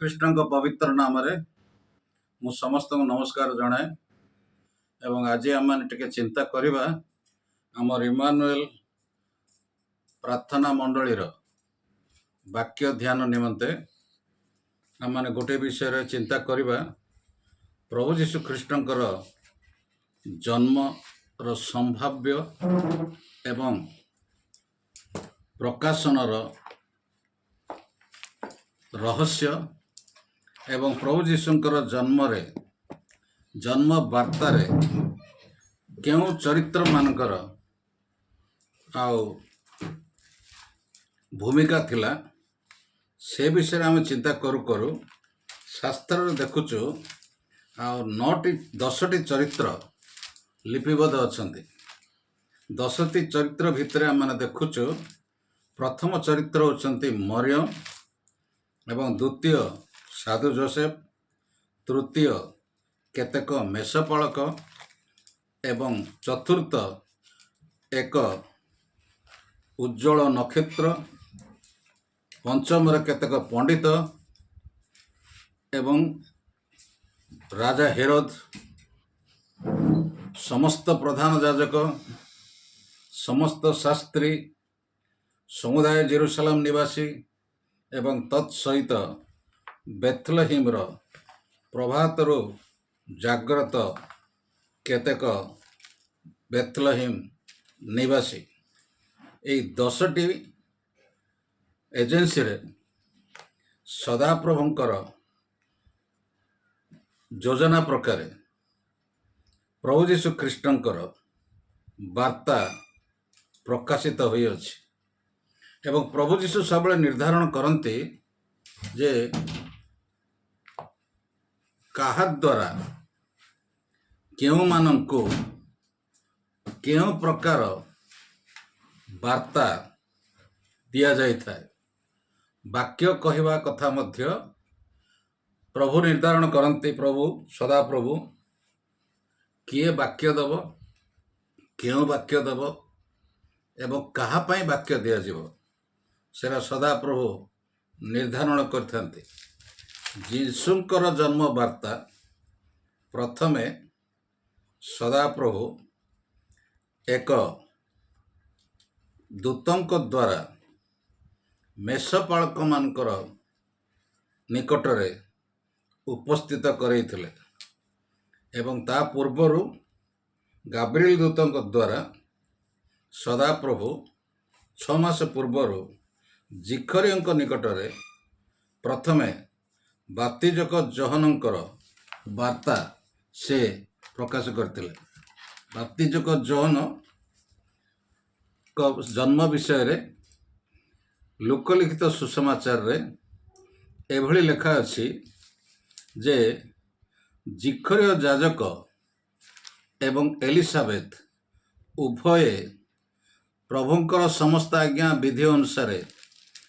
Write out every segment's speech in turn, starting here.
कृष्ण पवित्र नाम मु समस्त नमस्कार जनाए एवं आज आम टे चिंता करवा आमर इमानुएल प्रार्थना मंडलीर वाक्य ध्यान निमंते आम मैंने गोटे विषय चिंता करवा प्रभु जीशु कृष्णकर जन्म संभाव्य एवं प्रकाशनर रहस्य एवं प्रभु जीशुंकर जन्म वार्तारे केउ चरित्र मानकर आउ भूमिका थिला से विषय आम चिंता करू करू शास्त्र देखुचु आउ 10टी चरित्र लिपिबद्ध अछंती। 10टी चरित्र भितर आम देखुचु प्रथम चरित्र होचंती मरियम एवं द्वितीय साधु जोसेफ, तृतीय केतेक मेषपालक एवं चतुर्थ एक उज्जवल नक्षत्र, पंचम केतेक पंडित एवं राजा हेरोद, समस्त प्रधान याजक, समस्त शास्त्री, समुदाय जेरूशलेम निवासी एवं तत्सहित बेथलेहेम प्रभातरु जाग्रत केतेक बेथलेहेम निवासी यही 10टी एजेंसी रे सदाप्रभुंकर योजना प्रकार प्रभु जीशु कृष्णंकर वार्ता प्रकाशित होई अछि एवं प्रभु जीशु सब निर्धारण करते जे काहा द्वारा केउ माननको केउ प्रकार वार्ता दिया जाय थाए। वाक्य कहवा कथा मध्य प्रभु निर्धारण करते। प्रभु सदा प्रभु किए वाक्य दब, केउ वाक्य दब एवं कहा पाई वाक्य दिया जीव सेरा सदा प्रभु निर्धारण करते। जीशुंकर जन्म वार्ता प्रथमे सदा प्रभु एक दूतंक द्वारा मेषपालक मानकर निकटरे उपस्थित करैथिले एवं ता पूर्वरु गाब्रिएल दूतंक द्वारा सदा प्रभु 6 मास पूर्वरु जिखरियंक निकटरे प्रथमे बातिजक जोहनंकर वार्ता से प्रकाश करथिले। बातिजक जोहन का जन्म विषय रे लोकलिखित सुसमाचार रे एभली लेखा अछि जे जिखरिय याजक एवं एलिसाबेथ उभये प्रभुंकर समस्त आज्ञा विधि अनुसार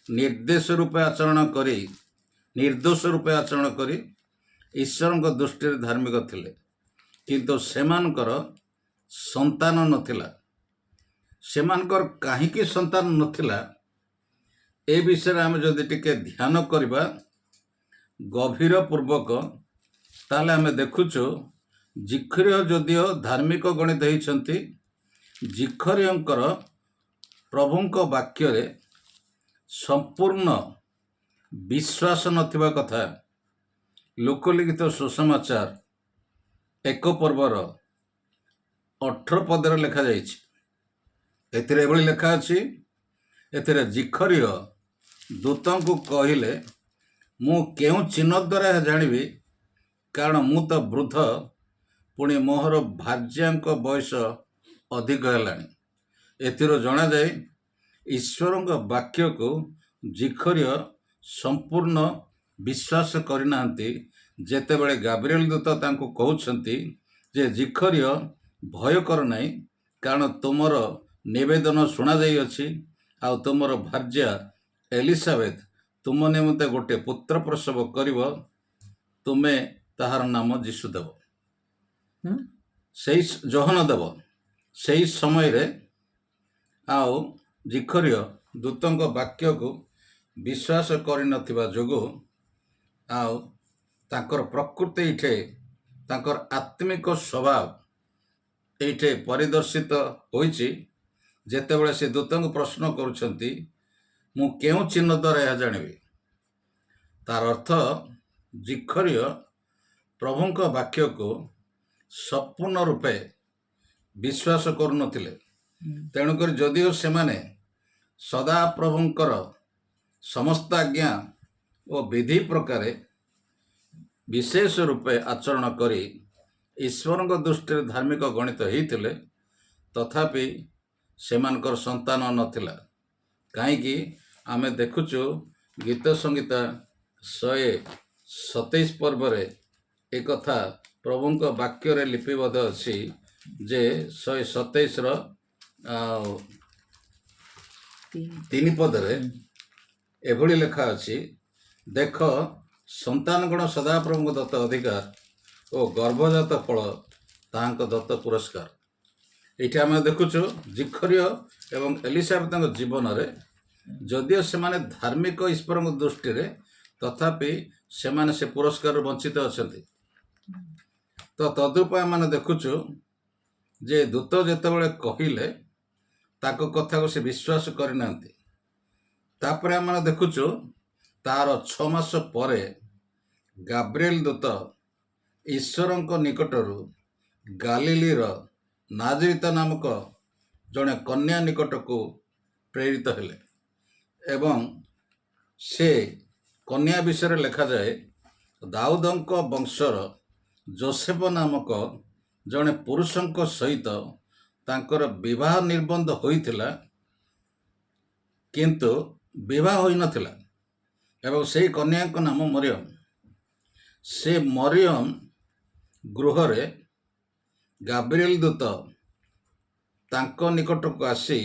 निर्दोष रूपे आचरण करी ईश्वर दृष्टि धार्मिक थिले, किंतु सेमानकर संतान नथिला। सेमानकर काहींकी संतान नथिला ए विषय आम जदि टिके ध्यान करबा गभीर पूर्वक ताले आम देखुचु जिखरिय जदिओ धार्मिक गणित होइछंती जिखरियंकर प्रभुंक वाक्य रे संपूर्ण विश्वास नथिबा कथा लोकलिखित सुसमाचार 1 पर्वर 18 पदर लेखा जाइछि। एथिरे एभली लेखा अछि, एथिरे जिखरिय दूतंकु कहिले मु केउ चिन्ह द्वारा जानिबी, कारण मु तो वृद्ध पुणी मोहर भार्यांक बयस अधिक हेलानी। एथिरो जणा जाए ईश्वरंक वाक्य को जिखरिय संपूर्ण विश्वास करिनांती। जेतेबेले गाब्रिएल दूत तांको कहउछंती जे जिखरिय भय कर नाही, कारण तुमर निवेदन सुना जाई अछि आ तुमर भार्या एलिसाबेथ तुम निमंते गोटे पुत्र प्रसव करिव, तुमे ताहार नाम जीशु देव सेई जोहन देव। सेई समय रे आओ जिखरिय दूतंक वाक्य को विश्वास करि नथिबा जोगु ଆଉ ତାଙ୍କର ପ୍ରକୃତି ଏଇଠି ତାଙ୍କର ଆତ୍ମିକ ସ୍ୱଭାବ ଏଇଠି ପରିଦର୍ଶିତ ହୋଇଛି। ଯେତେବେଳେ ସେ ଦୂତଙ୍କୁ ପ୍ରଶ୍ନ କରୁଛନ୍ତି ମୁଁ କେଉଁ ଚିହ୍ନ ଦ୍ୱାରା ଏହା ଜାଣିବି, ତାର ଅର୍ଥ ଜିଖରିୟ ପ୍ରଭୁଙ୍କ ବାକ୍ୟକୁ ସମ୍ପୂର୍ଣ୍ଣ ରୂପେ ବିଶ୍ୱାସ କରୁନଥିଲେ। ତେଣୁକରି ଯଦିଓ ସେମାନେ ସଦାପ୍ରଭୁଙ୍କର ସମସ୍ତ ଆଜ୍ଞା ଓ ବିଧି ପ୍ରକାରେ ବିଶେଷ ରୂପେ ଆଚରଣ କରି ଈଶ୍ୱରଙ୍କ ଦୃଷ୍ଟିରେ ଧାର୍ମିକ ଗଣିତ ହେଇଥିଲେ, ତଥାପି ସେମାନଙ୍କର ସନ୍ତାନ ନଥିଲା। କାହିଁକି ଆମେ ଦେଖୁଛୁ ଗୀତ ସଂହିତା 127 ପର୍ବରେ ଏକଥା ପ୍ରଭୁଙ୍କ ବାକ୍ୟରେ ଲିପିବଦ୍ଧ ଅଛି ଯେ 127ର 3 ପଦରେ ଏଭଳି ଲେଖା ଅଛି, ଦେଖ ସନ୍ତାନଗଣ ସଦାପ୍ରଭୁଙ୍କ ଦତ୍ତ ଅଧିକାର ଓ ଗର୍ଭଜାତ ଫଳ ତାହାଙ୍କ ଦତ୍ତ ପୁରସ୍କାର। ଏଇଠି ଆମେ ଦେଖୁଛୁ ଜିଖରିୟ ଏବଂ ଏଲିସାବେଥଙ୍କ ଜୀବନରେ ଯଦିଓ ସେମାନେ ଧାର୍ମିକ ଈଶ୍ୱରଙ୍କ ଦୃଷ୍ଟିରେ, ତଥାପି ସେମାନେ ସେ ପୁରସ୍କାରରୁ ବଞ୍ଚିତ ଅଛନ୍ତି। ତ ତଦ୍ରୂପ ଆମେ ଦେଖୁଛୁ ଯେ ଦୂତ ଯେତେବେଳେ କହିଲେ ତାଙ୍କ କଥାକୁ ସେ ବିଶ୍ୱାସ କରିନାହାନ୍ତି। ତାପରେ ଆମେ ଦେଖୁଛୁ ତାର 6 ମାସ ପରେ ଗାବ୍ରିଏଲ ଦୂତ ଈଶ୍ୱରଙ୍କ ନିକଟରୁ ଗାଲିଲିର ନାଜରିତ ନାମକ ଜଣେ କନ୍ୟା ନିକଟକୁ ପ୍ରେରିତ ହେଲେ ଏବଂ ସେ କନ୍ୟା ବିଷୟରେ ଲେଖାଯାଏ ଦାଉଦଙ୍କ ବଂଶର ଯୋସେଫ ନାମକ ଜଣେ ପୁରୁଷଙ୍କ ସହିତ ତାଙ୍କର ବିବାହ ନିର୍ବନ୍ଧ ହୋଇଥିଲା, କିନ୍ତୁ ବିବାହ ହୋଇନଥିଲା ଏବଂ ସେହି କନ୍ୟାଙ୍କ ନାମ ମରିୟମ। ସେ ମରିୟମ ଗୃହରେ ଗାବ୍ରିଏଲ ଦୂତ ତାଙ୍କ ନିକଟକୁ ଆସି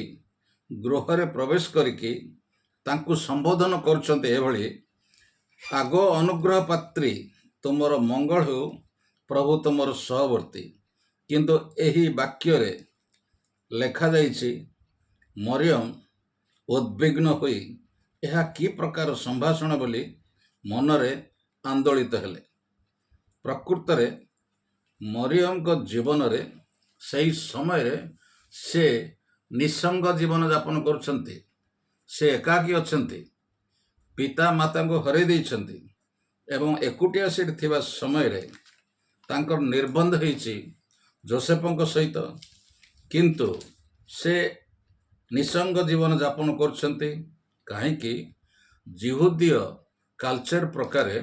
ଗୃହରେ ପ୍ରବେଶ କରିକି ତାଙ୍କୁ ସମ୍ବୋଧନ କରୁଛନ୍ତି ଏଭଳି, ଆଗ ଅନୁଗ୍ରହ ପାତ୍ରୀ ତୁମର ମଙ୍ଗଳ ହେଉ, ପ୍ରଭୁ ତୁମର ସହବର୍ତ୍ତୀ। କିନ୍ତୁ ଏହି ବାକ୍ୟରେ ଲେଖାଯାଇଛି ମରିୟମ ଉଦ୍ବିଗ୍ନ ହୋଇ ଏହା କି ପ୍ରକାର ସମ୍ଭାଷଣ ବୋଲି ମନରେ ଆନ୍ଦୋଳିତ ହେଲେ। ପ୍ରକୃତରେ ମରିୟମଙ୍କ ଜୀବନରେ ସେହି ସମୟରେ ସେ ନିଃସଙ୍ଗ ଜୀବନ ଯାପନ କରୁଛନ୍ତି। ସେ ଏକାକୀ ଅଛନ୍ତି, ପିତା ମାତାଙ୍କୁ ହରାଇ ଦେଇଛନ୍ତି ଏବଂ ଏକୁଟିଆ ସେଠି ଥିବା ସମୟରେ ତାଙ୍କର ନିର୍ବନ୍ଧ ହେଇଛି ଯୋସେଫଙ୍କ ସହିତ। କିନ୍ତୁ ସେ ନିଃସଙ୍ଗ ଜୀବନ ଯାପନ କରୁଛନ୍ତି। କାହିଁକି? ଜିହୁଦୀୟ କାଲଚର ପ୍ରକାରେ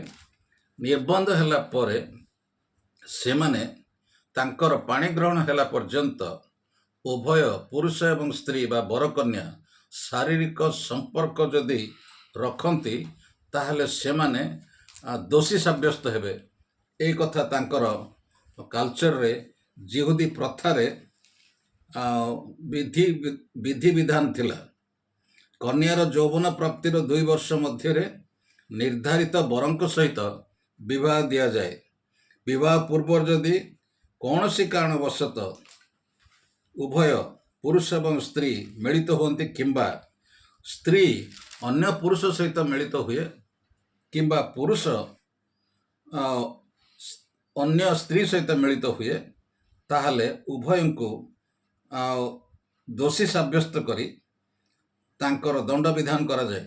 ନିର୍ବନ୍ଧ ହେଲା ପରେ ସେମାନେ ତାଙ୍କର ପାଣି ଗ୍ରହଣ ହେଲା ପର୍ଯ୍ୟନ୍ତ ଉଭୟ ପୁରୁଷ ଏବଂ ସ୍ତ୍ରୀ ବା ବରକନ୍ୟା ଶାରୀରିକ ସମ୍ପର୍କ ଯଦି ରଖନ୍ତି ତାହେଲେ ସେମାନେ ଦୋଷୀ ସାବ୍ୟସ୍ତ ହେବେ। ଏହି କଥା ତାଙ୍କର କାଲଚରରେ ଜିହୁଦୀ ପ୍ରଥାରେ ବିଧିବିଧାନ ଥିଲା। କନ୍ୟାର ଯୌବନ ପ୍ରାପ୍ତିର 2 ବର୍ଷ ମଧ୍ୟରେ ନିର୍ଦ୍ଧାରିତ ବରଙ୍କ ସହିତ ବିବାହ ଦିଆଯାଏ। ବିବାହ ପୂର୍ବରୁ ଯଦି କୌଣସି କାରଣବଶତଃ ଉଭୟ ପୁରୁଷ ଏବଂ ସ୍ତ୍ରୀ ମିଳିତ ହୁଅନ୍ତି କିମ୍ବା ସ୍ତ୍ରୀ ଅନ୍ୟ ପୁରୁଷ ସହିତ ମିଳିତ ହୁଏ କିମ୍ବା ପୁରୁଷ ଅନ୍ୟ ସ୍ତ୍ରୀ ସହିତ ମିଳିତ ହୁଏ, ତାହେଲେ ଉଭୟଙ୍କୁ ଦୋଷୀ ସାବ୍ୟସ୍ତ କରି ତାଙ୍କର ଦଣ୍ଡ ବିଧାନ କରାଯାଏ।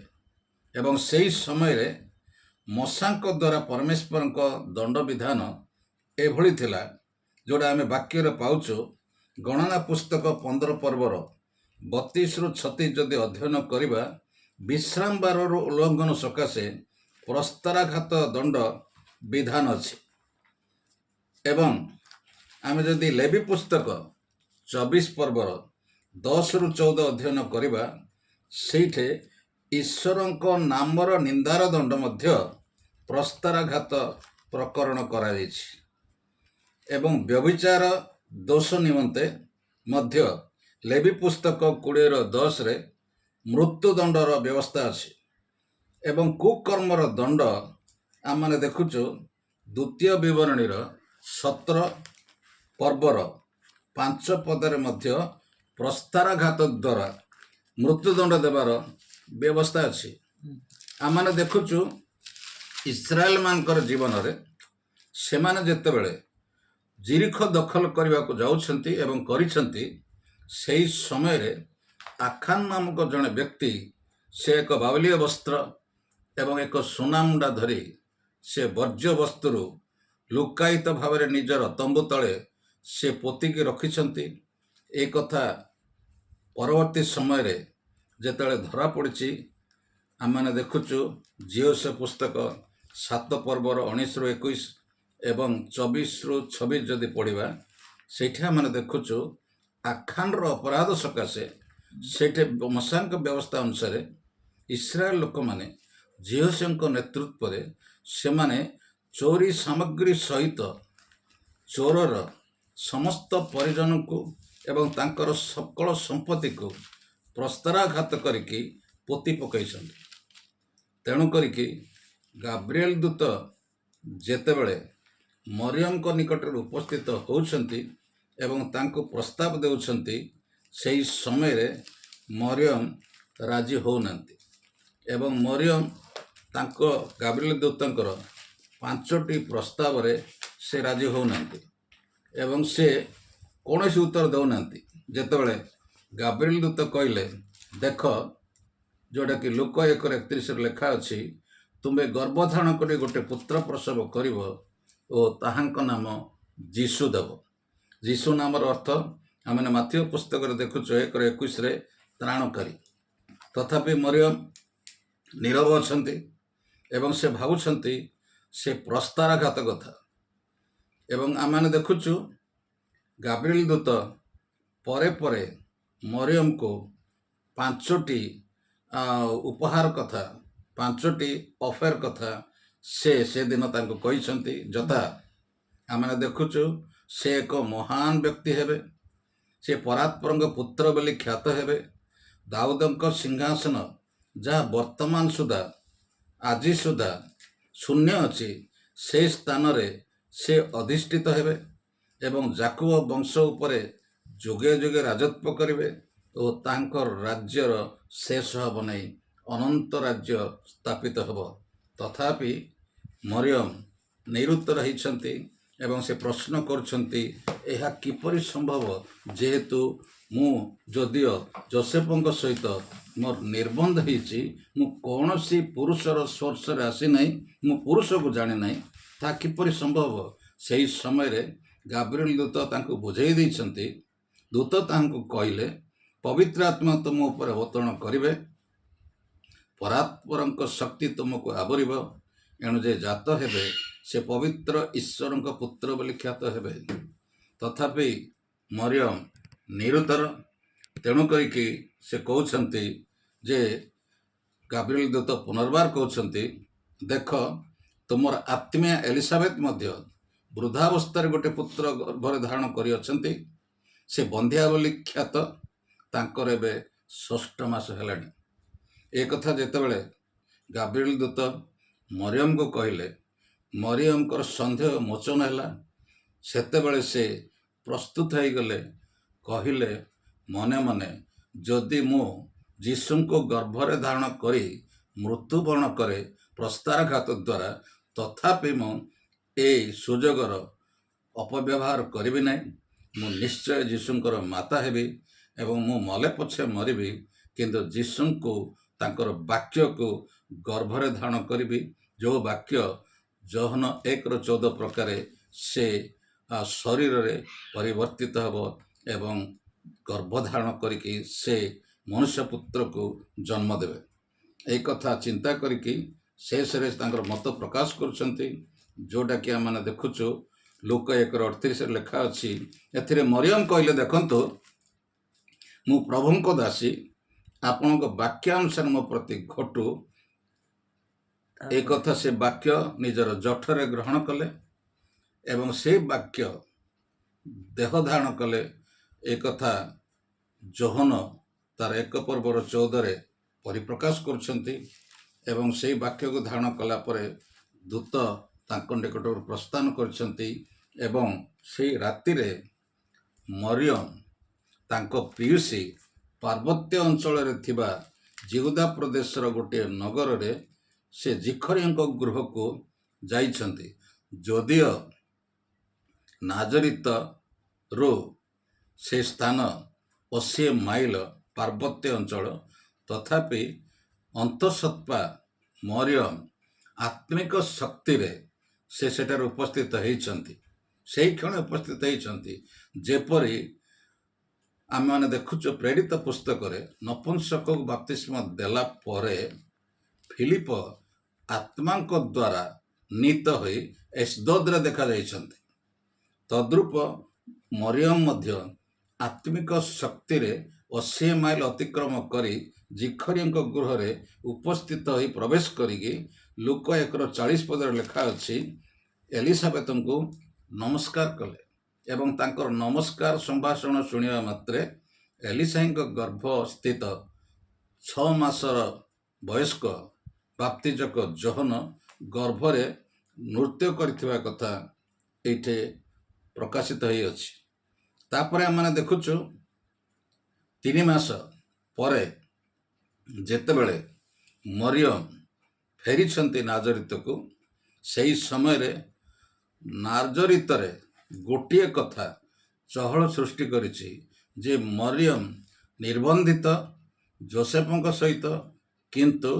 ଏବଂ ସେହି ସମୟରେ ମଶାଙ୍କ ଦ୍ୱାରା ପରମେଶ୍ୱରଙ୍କ ଦଣ୍ଡ ବିଧାନ ଏଭଳି ଥିଲା, ଯେଉଁଟା ଆମେ ବାକ୍ୟରେ ପାଉଛୁ ଗଣନା ପୁସ୍ତକ 15 ପର୍ବର 32ରୁ 36 ଯଦି ଅଧ୍ୟୟନ କରିବା, ବିଶ୍ରାମ ବାରର ଉଲ୍ଲଂଘନ ସକାଶେ ପ୍ରସ୍ତାରାଘାତ ଦଣ୍ଡ ବିଧାନ ଅଛି। ଏବଂ ଆମେ ଯଦି ଲେବି ପୁସ୍ତକ 24 ପର୍ବର 10ରୁ 14 ଅଧ୍ୟୟନ କରିବା, ସେଇଠି ଈଶ୍ୱରଙ୍କ ନାମର ନିନ୍ଦାର ଦଣ୍ଡ ମଧ୍ୟ ପ୍ରସ୍ତାରାଘାତ ପ୍ରକରଣ କରାଯାଇଛି। ଏବଂ ବ୍ୟଭିଚାର ଦୋଷ ନିମନ୍ତେ ମଧ୍ୟ ଲେବି ପୁସ୍ତକ 20ର 10ରେ ମୃତ୍ୟୁଦଣ୍ଡର ବ୍ୟବସ୍ଥା ଅଛି। ଏବଂ କୁକର୍ମର ଦଣ୍ଡ ଆମେ ଦେଖୁଛୁ ଦ୍ୱିତୀୟ ବିବରଣୀର 17 ପର୍ବର 5 ପଦରେ ମଧ୍ୟ ପ୍ରସ୍ତାରାଘାତ ଦ୍ୱାରା ମୃତ୍ୟୁଦଣ୍ଡ ଦେବାର ବ୍ୟବସ୍ଥା ଅଛି। ଆମେ ଦେଖୁଛୁ ଇସ୍ରାଏଲ ମାନଙ୍କର ଜୀବନରେ ସେମାନେ ଯେତେବେଳେ ଜିରିଖ ଦଖଲ କରିବାକୁ ଯାଉଛନ୍ତି ଏବଂ କରିଛନ୍ତି, ସେହି ସମୟରେ ଆଖାନ ନାମକ ଜଣେ ବ୍ୟକ୍ତି ସେ ଏକ ବାବଲୀୟ ବସ୍ତ୍ର ଏବଂ ଏକ ସୁନାମୁଣ୍ଡା ଧରି ସେ ବର୍ଜ୍ୟ ବସ୍ତୁରୁ ଲୁକାୟିତ ଭାବରେ ନିଜର ତମ୍ବୁ ତଳେ ସେ ପୋତିକି ରଖିଛନ୍ତି। ଏ କଥା ପରବର୍ତ୍ତୀ ସମୟରେ ଯେତେବେଳେ ଧରା ପଡ଼ିଛି, ଆମମାନେ ଦେଖୁଛୁ ଜିଓସ ପୁସ୍ତକ 7 ପର୍ବର 19ରୁ 21 ଏବଂ 24ରୁ 26 ଯଦି ପଢ଼ିବା, ସେଇଠି ଆମେ ଦେଖୁଛୁ ଆଖାନର ଅପରାଧ ସକାଶେ ସେଇଠି ମୋଶେଙ୍କ ବ୍ୟବସ୍ଥା ଅନୁସାରେ ଇସ୍ରାଏଲ ଲୋକମାନେ ଜିଓସଙ୍କ ନେତୃତ୍ୱରେ ସେମାନେ ଚୋରି ସାମଗ୍ରୀ ସହିତ ଚୋରର ସମସ୍ତ ପରିଜନଙ୍କୁ ଏବଂ ତାଙ୍କର ସକଳ ସମ୍ପତ୍ତିକୁ ପ୍ରସ୍ତାରାଘାତ କରିକି ପୋତି ପକାଇଛନ୍ତି। ତେଣୁ କରିକି ଗାବ୍ରିଏଲ ଦୂତ ଯେତେବେଳେ ମରିୟମଙ୍କ ନିକଟରେ ଉପସ୍ଥିତ ହେଉଛନ୍ତି ଏବଂ ତାଙ୍କୁ ପ୍ରସ୍ତାବ ଦେଉଛନ୍ତି, ସେହି ସମୟରେ ମରିୟମ ରାଜି ହେଉନାହାନ୍ତି ଏବଂ ମରିୟମ ତାଙ୍କ ଗାବ୍ରିଏଲ ଦୂତଙ୍କର 5ଟି ପ୍ରସ୍ତାବରେ ସେ ରାଜି ହେଉନାହାନ୍ତି ଏବଂ ସେ କୌଣସି ଉତ୍ତର ଦେଉନାହାନ୍ତି। ଯେତେବେଳେ ଗାବ୍ରିଏଲ ଦୂତ କହିଲେ, ଦେଖ, ଯେଉଁଟାକି ଲୁକ 1:31ରେ ଲେଖା ଅଛି, ତୁମେ ଗର୍ଭଧାରଣ କରି ଗୋଟେ ପୁତ୍ର ପ୍ରସବ କରିବ ଓ ତାହାଙ୍କ ନାମ ଯୀଶୁ ଦେବ। ଯୀଶୁ ନାମର ଅର୍ଥ ଆମେ ମାଥିବ ପୁସ୍ତକରେ ଦେଖୁଛୁ 1:21ରେ ତ୍ରାଣକାରୀ। ତଥାପି ମରିୟମ ନୀରବ ଅଛନ୍ତି ଏବଂ ସେ ଭାବୁଛନ୍ତି ସେ ପ୍ରସ୍ତାରାଘାତ କଥା। ଏବଂ ଆମେ ଦେଖୁଛୁ ଗାବ୍ରିଏଲ ଦୂତ ପରେ ପରେ ମରିୟମକୁ 5ଟି ଉପହାର କଥା, 5ଟି ଅଫେର କଥା ସେଦିନ ତାଙ୍କୁ କହିଛନ୍ତି। ଯଥା ଆମେ ଦେଖୁଛୁ ସେ ଏକ ମହାନ ବ୍ୟକ୍ତି ହେବେ, ସେ ପରାତ୍ପରଙ୍କ ପୁତ୍ର ବୋଲି ଖ୍ୟାତ ହେବେ, ଦାଉଦଙ୍କ ସିଂହାସନ ଯାହା ବର୍ତ୍ତମାନ ସୁଦ୍ଧା ଆଜି ସୁଦ୍ଧା ଶୂନ୍ୟ ଅଛି, ସେହି ସ୍ଥାନରେ ସେ ଅଧିଷ୍ଠିତ ହେବେ ଏବଂ ଯାକୋବ ବଂଶ ଉପରେ ଯୁଗେ ଯୁଗେ ରାଜତ୍ୱ କରିବେ ଓ ତାଙ୍କର ରାଜ୍ୟର ଶେଷ ହେବ ନାହିଁ, ଅନନ୍ତ ରାଜ୍ୟ ସ୍ଥାପିତ ହେବ। ତଥାପି ମରିୟମ ନିରୁତ୍ତର ହେଇଛନ୍ତି ଏବଂ ସେ ପ୍ରଶ୍ନ କରୁଛନ୍ତି, ଏହା କିପରି ସମ୍ଭବ, ଯେହେତୁ ମୁଁ ଯଦିଓ ଯୋସେଫଙ୍କ ସହିତ ମୋର ନିର୍ବନ୍ଧ ହେଇଛି, ମୁଁ କୌଣସି ପୁରୁଷର ସ୍ପର୍ଶରେ ଆସିନାହିଁ, ମୁଁ ପୁରୁଷକୁ ଜାଣିନାହିଁ, ତାହା କିପରି ସମ୍ଭବ? ସେହି ସମୟରେ ଗାବ୍ରିଏଲ ଦୂତ ତାଙ୍କୁ ବୁଝାଇ ଦେଇଛନ୍ତି। ଦୂତ ତାହାଙ୍କୁ କହିଲେ, ପବିତ୍ର ଆତ୍ମା ତୁମ ଉପରେ ଅବତରଣ କରିବେ, ପରାତ୍ପରଙ୍କ ଶକ୍ତି ତୁମକୁ ଆବରିବ, ଏଣୁ ଯେ ଜାତ ହେବେ ସେ ପବିତ୍ର ଈଶ୍ୱରଙ୍କ ପୁତ୍ର ବୋଲି ଖ୍ୟାତ ହେବେ। ତଥାପି ମରିୟମ ନିରୁତ୍ତର। ତେଣୁ କରିକି ସେ କହୁଛନ୍ତି ଯେ ଗାବ୍ରିଏଲ ଦୂତ ପୁନର୍ବାର କହୁଛନ୍ତି, ଦେଖ, ତୁମର ଆତ୍ମୀୟ ଏଲିସାବେଥ ମଧ୍ୟ ବୃଦ୍ଧାବସ୍ଥାରେ ଗୋଟେ ପୁତ୍ର ଗର୍ଭରେ ଧାରଣ କରିଅଛନ୍ତି, ସେ ବନ୍ଧ୍ୟା ବୋଲି ଖ୍ୟାତ, ତାଙ୍କର ଏବେ 6ଠ ମାସ ହେଲାଣି। ଏ କଥା ଯେତେବେଳେ ଗାବ୍ରିଏଲ ଦୂତ ମରିୟମକୁ କହିଲେ, ମରିୟମଙ୍କର ସନ୍ଦେହ ମୋଚନ ହେଲା। ସେତେବେଳେ ସେ ପ୍ରସ୍ତୁତ ହେଇଗଲେ, କହିଲେ ମନେ ମନେ, ଯଦି ମୁଁ ଯୀଶୁଙ୍କୁ ଗର୍ଭରେ ଧାରଣ କରି ମୃତ୍ୟୁବରଣ କରେ ପ୍ରସ୍ତାରାଘାତ ଦ୍ୱାରା, ତଥାପି ମୁଁ এই ସୁଯୋଗର ଅପବ୍ୟବହାର କରିବି ନାହିଁ। ମୁଁ ନିଶ୍ଚୟ ଯୀଶୁଙ୍କର ମାତା ହେବି ଏବଂ ମୁଁ ମଲେ ପଛେ ମରିବି, କିନ୍ତୁ ଯୀଶୁଙ୍କୁ ତାଙ୍କର ବାକ୍ୟକୁ ଗର୍ଭରେ ଧାରଣ କରିବି, ଯେଉଁ ବାକ୍ୟ ଯୋହନ 1:14 ପ୍ରକାରେ ସେ ଶରୀରରେ ପରିବର୍ତ୍ତିତ ହେବ ଏବଂ ଗର୍ଭଧାରଣ କରିକି ସେ ମନୁଷ୍ୟ ପୁତ୍ରକୁ ଜନ୍ମ ଦେବେ। এই କଥା ଚିନ୍ତା କରିକି ଶେଷରେ ତାଙ୍କର ମତ ପ୍ରକାଶ କରୁଛନ୍ତି, ଯେଉଁଟାକି ଆମେ ଦେଖୁଛୁ ଲୁକ 1:38ରେ ଲେଖା ଅଛି। ଏଥିରେ ମରିୟମ କହିଲେ, ଦେଖନ୍ତୁ, ମୁଁ ପ୍ରଭୁଙ୍କ ଦାସୀ, ଆପଣଙ୍କ ବାକ୍ୟାନୁସାରେ ମୋ ପ୍ରତି ଘଟୁ। ଏ କଥା ସେ ବାକ୍ୟ ନିଜର ଜଠରେ ଗ୍ରହଣ କଲେ ଏବଂ ସେ ବାକ୍ୟ ଦେହ ଧାରଣ କଲେ। ଏ କଥା ଯୋହନ ତାର 1 ପର୍ବର 14ରେ ପରିପ୍ରକାଶ କରୁଛନ୍ତି ଏବଂ ସେହି ବାକ୍ୟକୁ ଧାରଣ କଲା ପରେ ଦୂତ ତାଙ୍କ ନିକଟରୁ ପ୍ରସ୍ଥାନ କରିଛନ୍ତି ଏବଂ ସେହି ରାତିରେ ମରିୟମ ତାଙ୍କ ପିଉସୀ ପାର୍ବତ୍ୟ ଅଞ୍ଚଳରେ ଥିବା ଜିହୁଦା ପ୍ରଦେଶର ଗୋଟିଏ ନଗରରେ ସେ ଜିଖରିଙ୍କ ଗୃହକୁ ଯାଇଛନ୍ତି। ଯଦିଓ ନାଜରିତରୁ ସେ ସ୍ଥାନ 80 ମାଇଲ ପାର୍ବତ୍ୟ ଅଞ୍ଚଳ, ତଥାପି ଅନ୍ତଃସତ୍ତ୍ୱା ମରିୟମ ଆତ୍ମିକ ଶକ୍ତିରେ ସେ ସେଠାରେ ଉପସ୍ଥିତ ହେଇଛନ୍ତି। ସେହି କ୍ଷଣ ଉପସ୍ଥିତ ହେଇଛନ୍ତି, ଯେପରି ଆମେମାନେ ଦେଖୁଛୁ ପ୍ରେରିତ ପୁସ୍ତକରେ ନପୁଂସକକୁ ବାପ୍ତିସ୍ମ ଦେଲା ପରେ ଫିଲିପ ଆତ୍ମାଙ୍କ ଦ୍ୱାରା ନୀତ ହୋଇ ଏସ୍ଦୋଦରେ ଦେଖାଯାଇଛନ୍ତି। ତଦ୍ରୂପ ମରିୟମ ମଧ୍ୟ ଆତ୍ମିକ ଶକ୍ତିରେ 80 ମାଇଲ ଅତିକ୍ରମ କରି ଜିଖରିଙ୍କ ଗୃହରେ ଉପସ୍ଥିତ ହୋଇ ପ୍ରବେଶ କରିକି ଲୁକ 1:40 ଲେଖା ଅଛି, ଏଲିସାବେତଙ୍କୁ ନମସ୍କାର କଲେ ଏବଂ ତାଙ୍କର ନମସ୍କାର ସମ୍ଭାଷଣ ଶୁଣିବା ମାତ୍ରେ ଏଲିସାଙ୍କ ଗର୍ଭସ୍ଥିତ 6 ମାସର ବୟସ୍କ ବାପ୍ତିଜକ ଯୋହନ ଗର୍ଭରେ ନୃତ୍ୟ କରିଥିବା କଥା ଏଇଠି ପ୍ରକାଶିତ ହୋଇଅଛି। ତାପରେ ଆମେ ଦେଖୁଛୁ 3 ମାସ ପରେ ଯେତେବେଳେ ମରିୟମ ଫେରିଛନ୍ତି ନାଜରିତକୁ, ସେହି ସମୟରେ ନାଜରିତରେ ଗୋଟିଏ କଥା ଚହଳ ସୃଷ୍ଟି କରିଛି ଯେ ମରିୟମ ନିର୍ବନ୍ଧିତ ଯୋସେଫଙ୍କ ସହିତ, କିନ୍ତୁ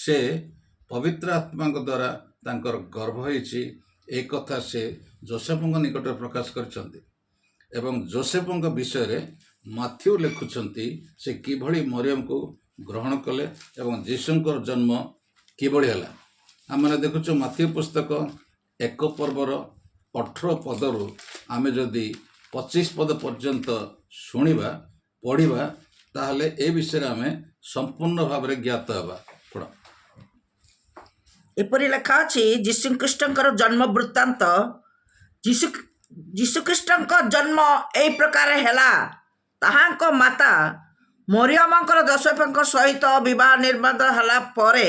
ସେ ପବିତ୍ର ଆତ୍ମାଙ୍କ ଦ୍ୱାରା ତାଙ୍କର ଗର୍ଭ ହୋଇଛି, ଏ କଥା ସେ ଯୋସେଫଙ୍କ ନିକଟରେ ପ୍ରକାଶ କରିଛନ୍ତି। ଏବଂ ଯୋସେଫଙ୍କ ବିଷୟରେ ମାଥ୍ୟୁ ଲେଖୁଛନ୍ତି ସେ କିଭଳି ମରିୟମକୁ ଗ୍ରହଣ କଲେ ଏବଂ ଯୀଶୁଙ୍କର ଜନ୍ମ କିଭଳି ହେଲା। ଆମେ ଦେଖୁଛୁ ମାଥ୍ୟୁ ପୁସ୍ତକ 1 ପର୍ବର 18 ପଦରୁ ଆମେ ଯଦି 25 ପଦ ପର୍ଯ୍ୟନ୍ତ ଶୁଣିବା ପଢ଼ିବା, ତାହେଲେ ଏ ବିଷୟରେ ଆମେ ସମ୍ପୂର୍ଣ୍ଣ ଭାବରେ ଜ୍ଞାତ ହେବା। ପଢ଼। ଏପରି ଲେଖା ଅଛି, ଯୀଶୁଖ୍ରୀଷ୍ଟଙ୍କର ଜନ୍ମ ବୃତ୍ତାନ୍ତ। ଯୀଶୁଖ୍ରୀଷ୍ଟଙ୍କ ଜନ୍ମ ଏହି ପ୍ରକାର ହେଲା। ତାହାଙ୍କ ମାତା ମରିୟମଙ୍କର ଯୋସେଫଙ୍କ ସହିତ ବିବାହ ନିର୍ବନ୍ଧ ହେଲା ପରେ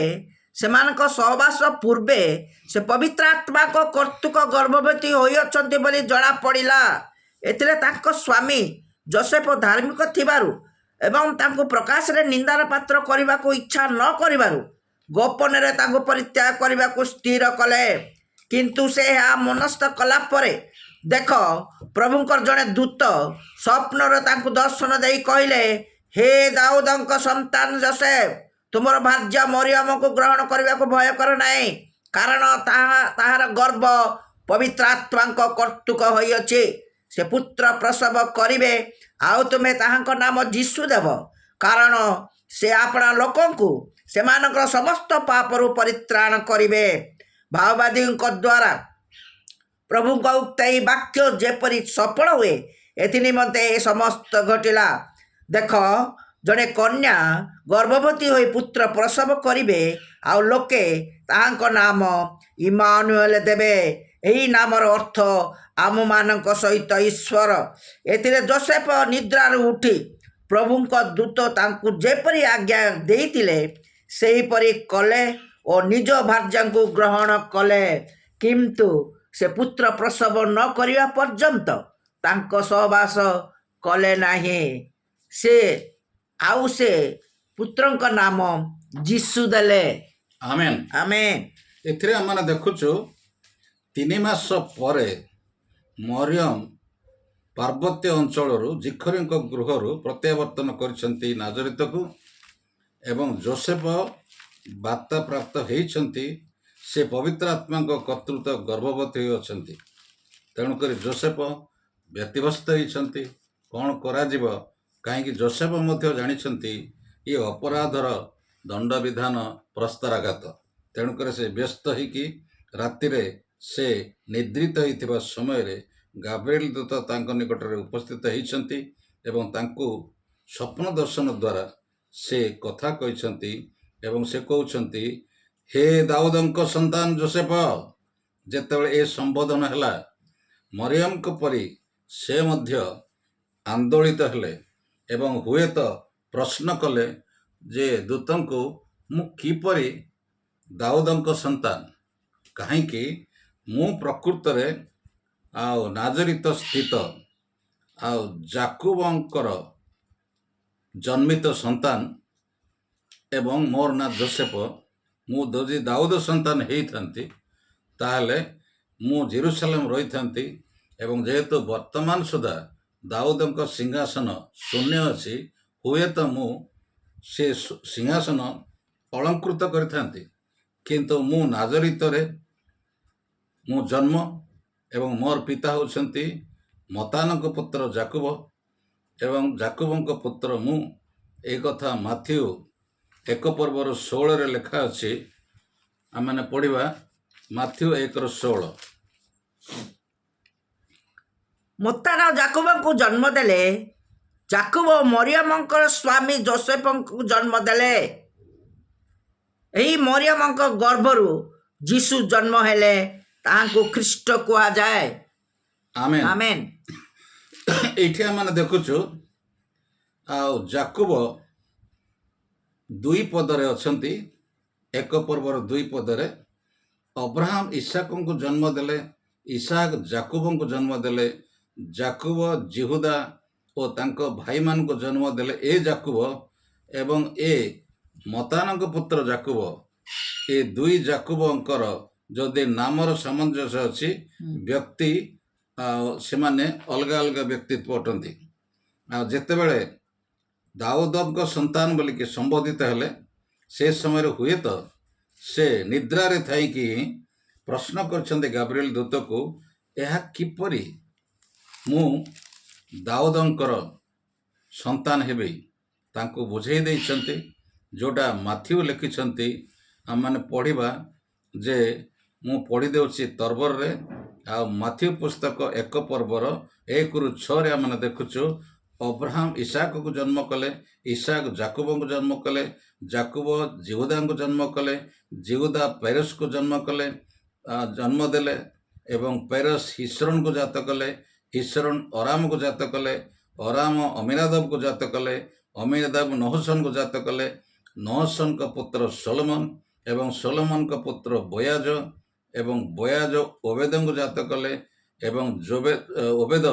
ସେମାନଙ୍କ ସହବାସ ପୂର୍ବେ ସେ ପବିତ୍ର ଆତ୍ମାଙ୍କ କର୍ତ୍ତୃକ ଗର୍ଭବତୀ ହୋଇଅଛନ୍ତି ବୋଲି ଜଣାପଡ଼ିଲା। ଏଥିରେ ତାଙ୍କ ସ୍ୱାମୀ ଯୋସେଫ ଧାର୍ମିକ ଥିବାରୁ ଏବଂ ତାଙ୍କୁ ପ୍ରକାଶରେ ନିନ୍ଦାର ପାତ୍ର କରିବାକୁ ଇଚ୍ଛା ନ କରିବାରୁ ଗୋପନରେ ତାଙ୍କୁ ପରିତ୍ୟାଗ କରିବାକୁ ସ୍ଥିର କଲେ। କିନ୍ତୁ ସେ ଏହା ମନସ୍ଥ କଲା ପରେ ଦେଖ, ପ୍ରଭୁଙ୍କର ଜଣେ ଦୂତ ସ୍ୱପ୍ନରେ ତାଙ୍କୁ ଦର୍ଶନ ଦେଇ କହିଲେ, ହେ ଦାଉଦଙ୍କ ସନ୍ତାନ ଯୋସେଫ, ତୁମର ଭାର୍ଯ୍ୟା ମରିୟମକୁ ଗ୍ରହଣ କରିବାକୁ ଭୟ କର ନାହିଁ, କାରଣ ତାହାର ଗର୍ଭ ପବିତ୍ର ଆତ୍ମାଙ୍କ କର୍ତ୍ତୃକ ହୋଇଅଛି। ସେ ପୁତ୍ର ପ୍ରସବ କରିବେ, ଆଉ ତୁମେ ତାହାଙ୍କ ନାମ ଯୀଶୁ ଦେବ, କାରଣ ସେ ଆପଣା ଲୋକଙ୍କୁ ସେମାନଙ୍କର ସମସ୍ତ ପାପରୁ ପରିତ୍ରାଣ କରିବେ। ମାଓବାଦୀଙ୍କ ଦ୍ୱାରା ପ୍ରଭୁଙ୍କ ଉକ୍ତ ଏହି ବାକ୍ୟ ଯେପରି ସଫଳ ହୁଏ, ଏଥି ନିମନ୍ତେ ଏ ସମସ୍ତ ଘଟିଲା। ଦେଖ, ଜଣେ କନ୍ୟା ଗର୍ଭବତୀ ହୋଇ ପୁତ୍ର ପ୍ରସବ କରିବେ, ଆଉ ଲୋକେ ତାହାଙ୍କ ନାମ ଇମାନୁଏଲ ଦେବେ। ଏହି ନାମର ଅର୍ଥ ଆମମାନଙ୍କ ସହିତ ଈଶ୍ୱର। ଏଥିରେ ଯୋସେଫ ନିଦ୍ରାରୁ ଉଠି ପ୍ରଭୁଙ୍କ ଦୂତ ତାଙ୍କୁ ଯେପରି ଆଜ୍ଞା ଦେଇଥିଲେ ସେହିପରି କଲେ ଓ ନିଜ ଭାର୍ଯ୍ୟାଙ୍କୁ ଗ୍ରହଣ କଲେ। କିନ୍ତୁ ସେ ପୁତ୍ର ପ୍ରସବ ନ କରିବା ପର୍ଯ୍ୟନ୍ତ ତାଙ୍କ ସହବାସ କଲେ ନାହିଁ। ସେ ପୁତ୍ରଙ୍କ ନାମ ଯୀଶୁ ଦେଲେ। ଆମେନ୍। ଆମେନ୍। ଏଥିରେ ଆମେ ଦେଖୁଛୁ 3 ମାସ ପରେ ମରିୟମ ପାର୍ବତ୍ୟ ଅଞ୍ଚଳରୁ ଜିଖରିଙ୍କ ଗୃହରୁ ପ୍ରତ୍ୟାବର୍ତ୍ତନ କରିଛନ୍ତି ନାଜରିତକୁ ଏବଂ ଯୋସେଫ ବାର୍ତ୍ତା ପ୍ରାପ୍ତ ହେଇଛନ୍ତି ସେ ପବିତ୍ର ଆତ୍ମାଙ୍କ କର୍ତ୍ତୃତ୍ୱ ଗର୍ଭବତୀ ହୋଇଅଛନ୍ତି। ତେଣୁକରି ଯୋସେଫ ବ୍ୟତିବ୍ୟସ୍ତ ହେଇଛନ୍ତି, କ'ଣ କରାଯିବ? କାହିଁକି ଯୋସେଫ ମଧ୍ୟ ଜାଣିଛନ୍ତି ଏ ଅପରାଧର ଦଣ୍ଡବିଧାନ ପ୍ରସ୍ତାରାଘାତ। ତେଣୁକରି ସେ ବ୍ୟସ୍ତ ହେଇକି ରାତିରେ ସେ ନିଦ୍ରିତ ହେଇଥିବା ସମୟରେ ଗାବ୍ରିଏଲ ଦୂତ ତାଙ୍କ ନିକଟରେ ଉପସ୍ଥିତ ହେଇଛନ୍ତି ଏବଂ ତାଙ୍କୁ ସ୍ୱପ୍ନ ଦର୍ଶନ ଦ୍ୱାରା ସେ କଥା କହିଛନ୍ତି ଏବଂ ସେ କହୁଛନ୍ତି, ହେ ଦାଉଦଙ୍କ ସନ୍ତାନ ଯୋସେଫ। ଯେତେବେଳେ ଏ ସମ୍ବୋଧନ ହେଲା, ମରିୟମଙ୍କ ପରି ସେ ମଧ୍ୟ ଆନ୍ଦୋଳିତ ହେଲେ ଏବଂ ହୁଏତ ପ୍ରଶ୍ନ କଲେ ଯେ ଦୂତଙ୍କୁ, ମୁଁ କିପରି ଦାଉଦଙ୍କ ସନ୍ତାନ? କାହିଁକି ମୁଁ ପ୍ରକୃତରେ ନାଜରିତ ସ୍ଥିତ ଯାକୁବଙ୍କର ଜନ୍ମିତ ସନ୍ତାନ ଏବଂ ମୋର ନାଁ ଯୋସେଫ। ମୁଁ ଯଦି ଦାଉଦ ସନ୍ତାନ ହେଇଥାନ୍ତି ତାହେଲେ ମୁଁ ଜେରୁସାଲେମ ରହିଥାନ୍ତି, ଏବଂ ଯେହେତୁ ବର୍ତ୍ତମାନ ସୁଦ୍ଧା ଦାଉଦଙ୍କ ସିଂହାସନ ଶୂନ୍ୟ ଅଛି, ହୁଏତ ମୁଁ ସେ ସିଂହାସନ ଅଳଙ୍କୃତ କରିଥାନ୍ତି। କିନ୍ତୁ ମୁଁ ନାଜରିତରେ ମୁଁ ଜନ୍ମ, ଏବଂ ମୋର ପିତା ହେଉଛନ୍ତି ମତାନଙ୍କ ପୁତ୍ର ଜାକୁବ, ଏବଂ ଜାକୁବଙ୍କ ପୁତ୍ର ମୁଁ। ଏ କଥା ମାଥ୍ୟୁ 1:16 ଲେଖା ଅଛି। ଆମେ ପଢ଼ିବା ମାଥ୍ୟୁ 1:16। ମୋତାନ ଜାକୁବଙ୍କୁ ଜନ୍ମ ଦେଲେ, ଜାକୁବ ମରିୟମଙ୍କର ସ୍ୱାମୀ ଯୋସେଫଙ୍କୁ ଜନ୍ମ ଦେଲେ। ଏହି ମରିୟମଙ୍କ ଗର୍ଭରୁ ଯୀଶୁ ଜନ୍ମ ହେଲେ, ତାହାଙ୍କୁ ଖ୍ରୀଷ୍ଟ କୁହାଯାଏ। ଆମେନ୍। ଆମେନ୍। ଏଇଠି ଆମେ ଦେଖୁଛୁ ଆଉ ଜାକୁବ 2 ପଦରେ ଅଛନ୍ତି। 1:2 ପଦରେ ଅବ୍ରାହମ ଇସାକଙ୍କୁ ଜନ୍ମ ଦେଲେ, ଇସାକ ଜାକୁବଙ୍କୁ ଜନ୍ମ ଦେଲେ, ଜାକୁବ ଜିହୁଦା ଓ ତାଙ୍କ ଭାଇମାନଙ୍କୁ ଜନ୍ମ ଦେଲେ। ଏ ଜାକୁବ ଏବଂ ଏ ମତାନଙ୍କ ପୁତ୍ର ଜାକୁବ, ଏ 2 ଜାକୁବଙ୍କର ଯଦି ନାମର ସାମଞ୍ଜସ୍ୟ ଅଛି, ବ୍ୟକ୍ତି ସେମାନେ ଅଲଗା ଅଲଗା ବ୍ୟକ୍ତିତ୍ୱ ଅଟନ୍ତି। ଆଉ ଯେତେବେଳେ ଦାଉଦଙ୍କ ସନ୍ତାନ ବୋଲିକି ସମ୍ବୋଧିତ ହେଲେ, ସେ ସମୟରେ ହୁଏତ ସେ ନିଦ୍ରାରେ ଥାଇକି ପ୍ରଶ୍ନ କରିଛନ୍ତି ଗାବ୍ରିଏଲ ଦୂତକୁ, ଏହା କିପରି ମୁଁ ଦାଉଦଙ୍କର ସନ୍ତାନ ହେବି? ତାଙ୍କୁ ବୁଝେଇ ଦେଇଛନ୍ତି, ଯେଉଁଟା ମାଥ୍ୟୁ ଲେଖିଛନ୍ତି। ଆମମାନେ ପଢ଼ିବା ଯେ ମୁଁ ପଢ଼ି ଦେଉଛି ତର୍ବରରେ। ଆଉ ମାଥ୍ୟୁ ପୁସ୍ତକ 1:1-6 ଆମେ ଦେଖୁଛୁ, ଅବ୍ରାହମ ଇସାକକୁ ଜନ୍ମ କଲେ, ଇସାକ ଜାକୁବଙ୍କୁ ଜନ୍ମ କଲେ, ଜାକୁବ ଜିହୁଦାଙ୍କୁ ଜନ୍ମ କଲେ, ଜିହୁଦା ପେରେସକୁ ଜନ୍ମ ଦେଲେ, ଏବଂ ପେରେସ ହିସ୍ରୋନକୁ ଜାତ କଲେ, ହିସ୍ରୋନ ଅରାମକୁ ଜାତ କଲେ, ଅରାମ ଅମିନାଦାବକୁ ଜାତ କଲେ, ଅମିନାଦାବ ନହଶନକୁ ଜାତ କଲେ, ନହଶନଙ୍କ ପୁତ୍ର ସୋଲୋମନ, ଏବଂ ସୋଲୋମନଙ୍କ ପୁତ୍ର ବୋୟାଜ, ଏବଂ ବୋୟାଜ ଓବେଦଙ୍କୁ ଜାତ କଲେ, ଏବଂ ଓବେଦ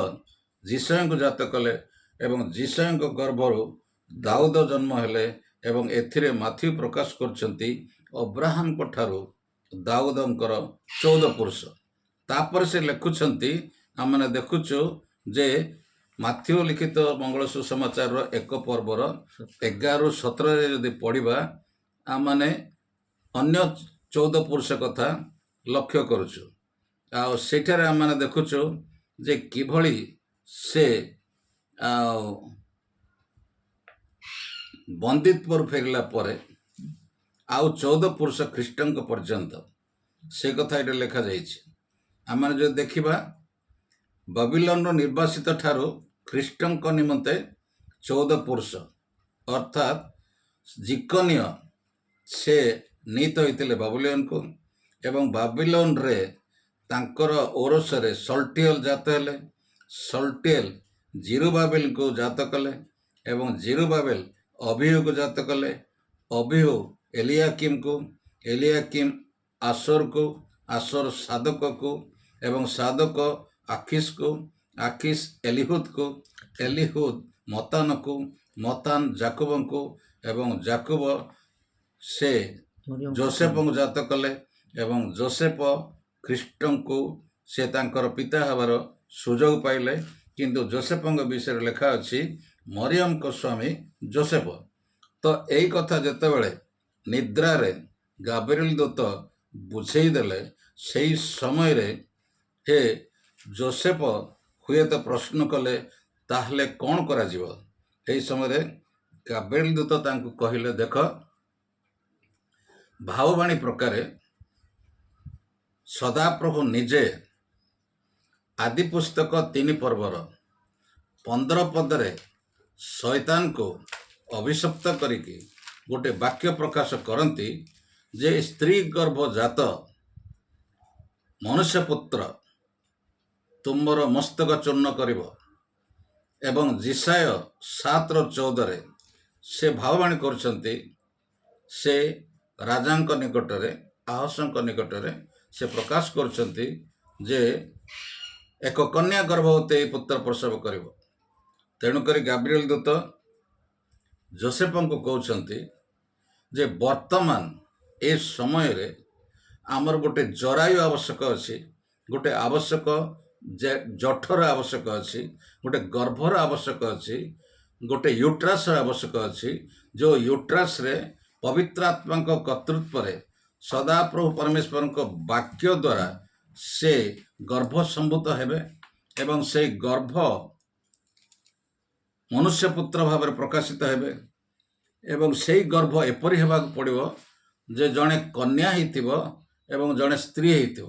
ଜିସୟଙ୍କୁ ଜାତ କଲେ, ଏବଂ ଜିସୟଙ୍କ ଗର୍ଭରୁ ଦାଉଦ ଜନ୍ମ ହେଲେ। ଏବଂ ଏଥିରେ ମାଥ୍ୟୁ ପ୍ରକାଶ କରୁଛନ୍ତି ଅବ୍ରାହମଙ୍କ ଠାରୁ ଦାଉଦଙ୍କର 14 ପୁରୁଷ। ତାପରେ ସେ ଲେଖୁଛନ୍ତି, ଆମେ ଦେଖୁଛୁ ଯେ ମାଥ୍ୟୁ ଲିଖିତ ମଙ୍ଗଳ ସୁସମାଚାରର 1:11-17 ଯଦି ପଢ଼ିବା, ଆମେ ଅନ୍ୟ 14 ପୁରୁଷ କଥା ଲକ୍ଷ୍ୟ କରୁଛୁ। ଆଉ ସେଠାରେ ଆମେ ଦେଖୁଛୁ ଯେ କିଭଳି ସେ ବନ୍ଦିତ୍ୱରୁ ଫେରିଲା ପରେ ଆଉ 14 ପୁରୁଷ ଖ୍ରୀଷ୍ଟଙ୍କ ପର୍ଯ୍ୟନ୍ତ ସେ କଥା ଏଠି ଲେଖାଯାଇଛି। ଆମେ ଯଦି ଦେଖିବା, ବାବିଲୋନର ନିର୍ବାସିତ ଠାରୁ ଖ୍ରୀଷ୍ଟଙ୍କ ନିମନ୍ତେ 14 ପୁରୁଷ, ଅର୍ଥାତ୍ ଜିକନିୟ ସେ ନୀତ ହୋଇଥିଲେ ବାବିଲୋନକୁ, ଏବଂ ବାବିଲୋନରେ ତାଙ୍କର ଔରସରେ ସଲ୍ଟିଏଲ ଜାତ ହେଲେ। ସଲ୍ଟିଏଲ ଜିରୁବାବେଲଙ୍କୁ ଜାତ କଲେ, ଏବଂ ଜିରୁବାବେଲ ଅବିହୁକୁ ଜାତ କଲେ, ଅବିହୁ ଏଲିଆକିମକୁ, ଏଲିଆକିମ ଆସୋରକୁ, ଆସୋର ସାଦକକୁ, ଏବଂ ସାଦକ ଆଖିସକୁ, ଆଖିସ ଏଲିହୁଦକୁ, ଏଲିହୁଦ ମତାନକୁ, ମତାନ ଜାକୁବଙ୍କୁ, ଏବଂ ଜାକୁବ ସେ ଯୋସେଫଙ୍କୁ ଜାତ କଲେ, ଏବଂ ଯୋସେଫ ଖ୍ରୀଷ୍ଟଙ୍କୁ ସେ ତାଙ୍କର ପିତା ହେବାର ସୁଯୋଗ ପାଇଲେ। କିନ୍ତୁ ଯୋସେଫଙ୍କ ବିଷୟରେ ଲେଖା ଅଛି ମରିୟମଙ୍କ ସ୍ୱାମୀ ଯୋସେଫ। ତ ଏଇ କଥା ଯେତେବେଳେ ନିଦ୍ରାରେ ଗାବ୍ରିଏଲ ଦୂତ ବୁଝେଇ ଦେଲେ, ସେଇ ସମୟରେ ହେ ଯୋସେଫ ହୁଏତ ପ୍ରଶ୍ନ କଲେ, ତାହେଲେ କ'ଣ କରାଯିବ? ଏହି ସମୟରେ ଗାବ୍ରିଏଲ ଦୂତ ତାଙ୍କୁ କହିଲେ, ଦେଖ, ଭାବବାଣୀ ପ୍ରକାରେ ସଦାପ୍ରଭୁ ନିଜେ ଆଦି ପୁସ୍ତକ 3:15 ପଦରେ ଶୈତାନକୁ ଅଭିଶପ୍ତ କରିକି ଗୋଟେ ବାକ୍ୟ ପ୍ରକାଶ କରନ୍ତି ଯେ ସ୍ତ୍ରୀ ଗର୍ଭଜାତ ମନୁଷ୍ୟ ପୁତ୍ର ତୁମର ମସ୍ତକ ଚୂର୍ଣ୍ଣ କରିବ। ଏବଂ ଜିସାୟ 7:14 ସେ ଭାବବାଣୀ କରୁଛନ୍ତି, ସେ ରାଜାଙ୍କ ନିକଟରେ, ଆହସଙ୍କ ନିକଟରେ ସେ ପ୍ରକାଶ କରୁଛନ୍ତି ଯେ ଏକ କନ୍ୟା ଗର୍ଭବତୀ ପୁତ୍ର ପ୍ରସବ କରିବ। ତେଣୁକରି ଗାବ୍ରିଏଲ ଦୂତ ଯୋସେଫଙ୍କୁ କହୁଛନ୍ତି ଯେ ବର୍ତ୍ତମାନ ଏ ସମୟରେ ଆମର ଗୋଟେ ଜରାୟୁ ଆବଶ୍ୟକ ଅଛି, ଗୋଟେ ଆବଶ୍ୟକ ଜଠର ଆବଶ୍ୟକ ଅଛି, ଗୋଟେ ଗର୍ଭର ଆବଶ୍ୟକ ଅଛି, ଗୋଟେ ୟୁଟ୍ରାସର ଆବଶ୍ୟକ ଅଛି। ଯେଉଁ ୟୁଟ୍ରାସରେ ପବିତ୍ର ଆତ୍ମାଙ୍କ କର୍ତ୍ତୃତ୍ୱରେ ସଦାପ୍ରଭୁ ପରମେଶ୍ୱରଙ୍କ ବାକ୍ୟ ଦ୍ୱାରା ସେ ଗର୍ଭ ସମ୍ଭୂତ ହେବେ ଏବଂ ସେଇ ଗର୍ଭ ମନୁଷ୍ୟ ପୁତ୍ର ଭାବରେ ପ୍ରକାଶିତ ହେବେ। ଏବଂ ସେଇ ଗର୍ଭ ଏପରି ହେବାକୁ ପଡ଼ିବ ଯେ ଜଣେ କନ୍ୟା ହେଇଥିବ ଏବଂ ଜଣେ ସ୍ତ୍ରୀ ହେଇଥିବ।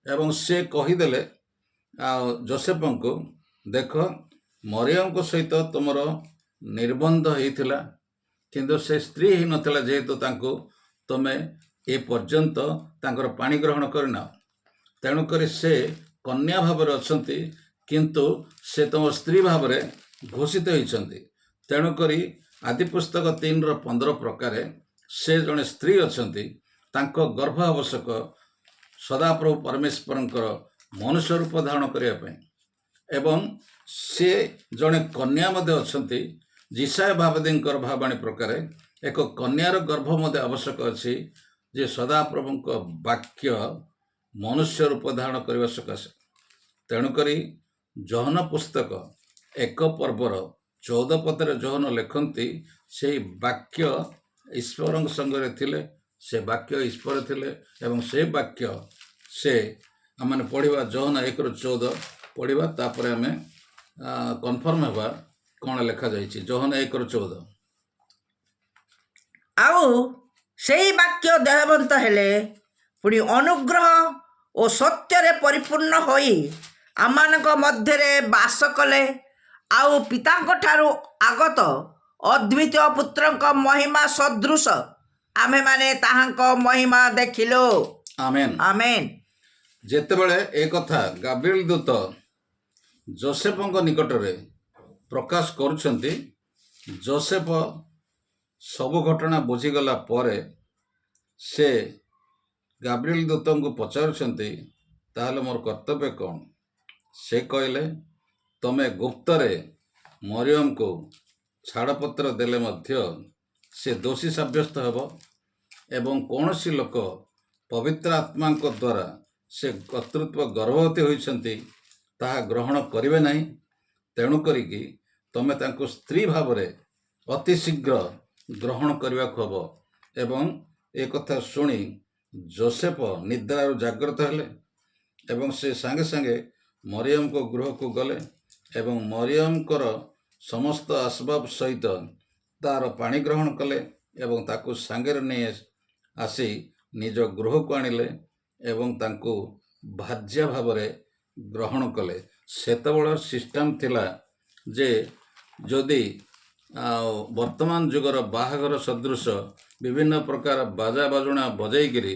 ଏବଂ ସେ କହିଦେଲେ ଯୋସେଫଙ୍କୁ, ଦେଖ ମରିୟମଙ୍କ ସହିତ ତୁମର ନିର୍ବନ୍ଧ ହେଇଥିଲା, କିନ୍ତୁ ସେ ସ୍ତ୍ରୀ ହେଇନଥିଲା, ଯେହେତୁ ତାଙ୍କୁ ତୁମେ ଏ ପର୍ଯ୍ୟନ୍ତ ତାଙ୍କର ପାଣି ଗ୍ରହଣ କରିନାଅ, ତେଣୁକରି ସେ କନ୍ୟା ଭାବରେ ଅଛନ୍ତି, କିନ୍ତୁ ସେ ତୁମ ସ୍ତ୍ରୀ ଭାବରେ ଘୋଷିତ ହେଇଛନ୍ତି। ତେଣୁକରି ଆଦି ପୁସ୍ତକ 3:15 ପ୍ରକାରେ ସେ ଜଣେ ସ୍ତ୍ରୀ ଅଛନ୍ତି, ତାଙ୍କ ଗର୍ଭ ଆବଶ୍ୟକ ସଦାପ୍ରଭୁ ପରମେଶ୍ୱରଙ୍କର ମନୁଷ୍ୟ ରୂପ ଧାରଣ କରିବା ପାଇଁ। ଏବଂ ସେ ଜଣେ କନ୍ୟା ମଧ୍ୟ ଅଛନ୍ତି, ଯିଶାୟ ଭାବଦୀଙ୍କର ଭାବାଣୀ ପ୍ରକାରେ ଏକ କନ୍ୟାର ଗର୍ଭ ମଧ୍ୟ ଆବଶ୍ୟକ ଅଛି, ଯେ ସଦାପ୍ରଭୁଙ୍କ ବାକ୍ୟ ମନୁଷ୍ୟ ରୂପ ଧାରଣ କରିବା ସକାଶେ। ତେଣୁକରି ଯୋହନ ପୁସ୍ତକ 1 ପର୍ବର 14 ପଦରେ ଯୋହନ ଲେଖନ୍ତି, ସେଇ ବାକ୍ୟ ଈଶ୍ୱରଙ୍କ ସଙ୍ଗରେ ଥିଲେ, ସେ ବାକ୍ୟ ଈଶ୍ୱର ଥିଲେ ଏବଂ ସେ ବାକ୍ୟ ସେ ଆମେ ପଢ଼ିବା ଯୋହନ 1:14 ପଢ଼ିବା, ତାପରେ ଆମେ କନଫର୍ମ ହେବା କ'ଣ ଲେଖାଯାଇଛି। ଯୋହନ 1:14। ଆଉ ସେଇ ବାକ୍ୟ ଦେହବନ୍ତ ହେଲେ, ପୁଣି ଅନୁଗ୍ରହ ଓ ସତ୍ୟରେ ପରିପୂର୍ଣ୍ଣ ହୋଇ ଆମମାନଙ୍କ ମଧ୍ୟରେ ବାସ କଲେ। ଆଉ ପିତାଙ୍କ ଠାରୁ ଆଗତ ଅଦ୍ୱିତୀୟ ପୁତ୍ରଙ୍କ ମହିମା ସଦୃଶ ଆମେମାନେ ତାହାଙ୍କ ମହିମା ଦେଖିଲୁ। ଆମେନ୍। ଆମେନ୍। ଯେତେବେଳେ ଏ କଥା ଗାବ୍ରିଏଲ ଦୂତ ଯୋସେଫଙ୍କ ନିକଟରେ ପ୍ରକାଶ କରୁଛନ୍ତି, ଯୋସେଫ ସବୁ ଘଟଣା ବୁଝିଗଲା ପରେ ସେ ଗାବ୍ରିଏଲ ଦୂତଙ୍କୁ ପଚାରୁଛନ୍ତି, ତାହେଲେ ମୋର କର୍ତ୍ତବ୍ୟ କ'ଣ? ସେ କହିଲେ, ତମେ ଗୁପ୍ତରେ ମରିୟମକୁ ଛାଡ଼ପତ୍ର ଦେଲେ ମଧ୍ୟ ସେ ଦୋଷୀ ସାବ୍ୟସ୍ତ ହେବ ଏବଂ କୌଣସି ଲୋକ ପବିତ୍ର ଆତ୍ମାଙ୍କ ଦ୍ୱାରା ସେ କର୍ତ୍ତୃତ୍ୱ ଗର୍ଭବତୀ ହୋଇଛନ୍ତି ତାହା ଗ୍ରହଣ କରିବେ ନାହିଁ। ତେଣୁ କରିକି ତମେ ତାଙ୍କୁ ସ୍ତ୍ରୀ ଭାବରେ ଅତି ଶୀଘ୍ର ଗ୍ରହଣ କରିବାକୁ ହେବ। ଏବଂ ଏ କଥା ଶୁଣି ଯୋସେଫ ନିଦ୍ରାରୁ ଜାଗ୍ରତ ହେଲେ ଏବଂ ସେ ସାଙ୍ଗେ ସାଙ୍ଗେ ମରିୟମଙ୍କ ଗୃହକୁ ଗଲେ ଏବଂ ମରିୟମଙ୍କର ସମସ୍ତ ଆସବାବ ସହିତ ତାର ପାଣି ଗ୍ରହଣ କଲେ ଏବଂ ତାକୁ ସାଙ୍ଗରେ ନେଇ ଆସି ନିଜ ଗୃହକୁ ଆଣିଲେ ଏବଂ ତାଙ୍କୁ ଭାର୍ଯ୍ୟା ଭାବରେ ଗ୍ରହଣ କଲେ। ସେତେବେଳେ ସିଷ୍ଟମ୍ ଥିଲା ଯେ ଯଦି ବର୍ତ୍ତମାନ ଯୁଗର ବାହାଘର ସଦୃଶ ବିଭିନ୍ନ ପ୍ରକାର ବାଜା ବାଜୁଣା ବଜାଇକିରି